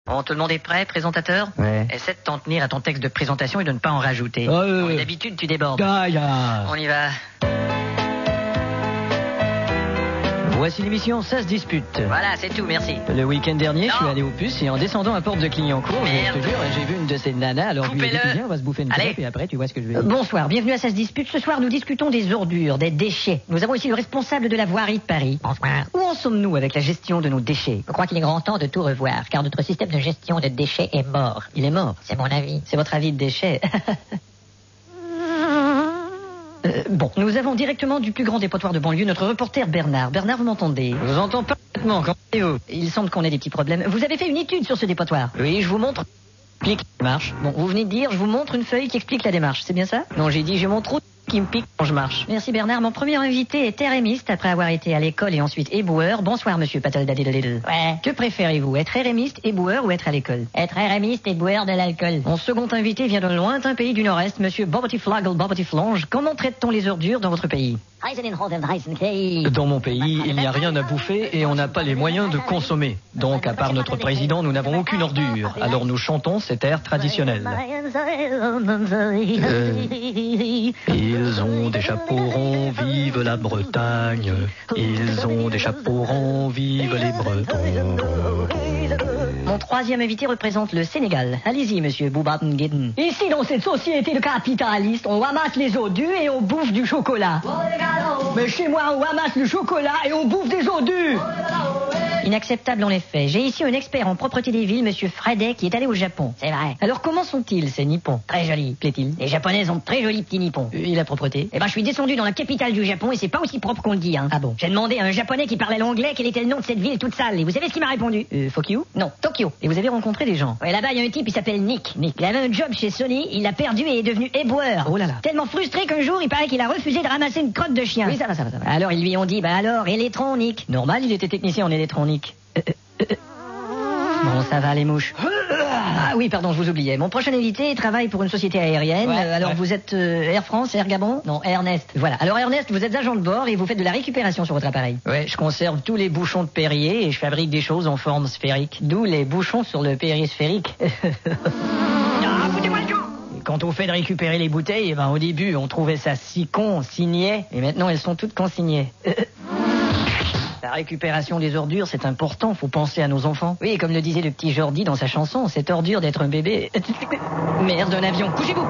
Bon, tout le monde est prêt, présentateur? Ouais. Essaie de t'en tenir à ton texte de présentation et de ne pas en rajouter. D'habitude, tu débordes. Gaïa. On y va. Voici l'émission Ça se dispute. Voilà, c'est tout, merci. Le week-end dernier, Non. je suis allé au puce et en descendant à Porte de Clignancourt, Merde. je te jure, j'ai vu une de ces nanas, alors je lui ai dit, Coupez-le. viens, on va se bouffer une Allez. clope et après tu vois ce que je vais dire. Bonsoir, bienvenue à Ça se dispute. Ce soir, nous discutons des ordures, des déchets. Nous avons ici le responsable de la voirie de Paris. Bonsoir. Où en sommes-nous avec la gestion de nos déchets? Je crois qu'il est grand temps de tout revoir, car notre système de gestion de déchets est mort. Il est mort. C'est mon avis. C'est votre avis de déchets. Bon, nous avons directement du plus grand dépotoir de banlieue notre reporter Bernard. Bernard, vous m'entendez? Je vous entends parfaitement, comment allez-vous? Il semble qu'on ait des petits problèmes. Vous avez fait une étude sur ce dépotoir? Oui, je vous montre explique la marche. Bon, vous venez de dire, je vous montre une feuille qui explique la démarche, c'est bien ça? Non, j'ai dit, je montre qui me pique quand je marche. Merci Bernard. Mon premier invité est RMiste après avoir été à l'école et ensuite éboueur. Bonsoir monsieur Pataldadidadidl. Ouais. Que préférez-vous, être RMiste, éboueur ou être à l'école? Être RMiste et boire de l'alcool. Mon second invité vient d'un lointain pays du Nord-Est, monsieur Bobotiflonge. Comment traite-t-on les ordures dans votre pays? Dans mon pays, il n'y a rien à bouffer et on n'a pas les moyens de consommer. Donc, à part notre président, nous n'avons aucune ordure. Alors nous chantons cet air traditionnel. Ils ont des chapeaux ronds, vive la Bretagne. Ils ont des chapeaux ronds, vive les Bretons. Mon troisième invité représente le Sénégal. Allez-y, monsieur Boubatengueden. Ici, dans cette société de capitalistes, on ramasse les ordures et on bouffe du chocolat. Mais chez moi, on ramasse le chocolat et on bouffe des ordures. Inacceptable en effet. J'ai ici un expert en propreté des villes, monsieur Fredet, qui est allé au Japon. C'est vrai. Alors comment sont-ils, ces Nippons? Très joli. Plaît-il? Les Japonais ont de très jolis petits nippons. Et la propreté? Eh ben, je suis descendu dans la capitale du Japon et c'est pas aussi propre qu'on le dit, hein. Ah bon? J'ai demandé à un Japonais qui parlait l'anglais quel était le nom de cette ville toute sale. Et vous savez ce qu'il m'a répondu? Fuck you? Non, Tokyo. Et vous avez rencontré des gens? Ouais, là-bas, il y a un type, il s'appelle Nick. Il avait un job chez Sony, il l'a perdu et est devenu éboueur. Oh là là. Tellement frustré qu'un jour, il paraît qu'il a refusé de ramasser une crotte de chien. Oui, ça va. Alors, ils lui ont dit, bah alors, électronique. Normal, il était technicien en électronique. Bon, ça va, les mouches. Ah oui, pardon, je vous oubliais. Mon prochain invité travaille pour une société aérienne. Ouais, Alors, ouais. vous êtes Air France, Air Gabon? Non, Ernest. Voilà. Alors, Ernest, vous êtes agent de bord et vous faites de la récupération sur votre appareil. Ouais, je conserve tous les bouchons de Perrier et je fabrique des choses en forme sphérique. D'où les bouchons sur le périsphérique. Ah, foutez-moi le camp! Et quand on fait de récupérer les bouteilles, eh ben, au début, on trouvait ça si con, on signait. Et maintenant, elles sont toutes consignées. La récupération des ordures, c'est important, faut penser à nos enfants. Oui, comme le disait le petit Jordi dans sa chanson, c'est ordure d'être un bébé. Merde, un avion, couchez-vous!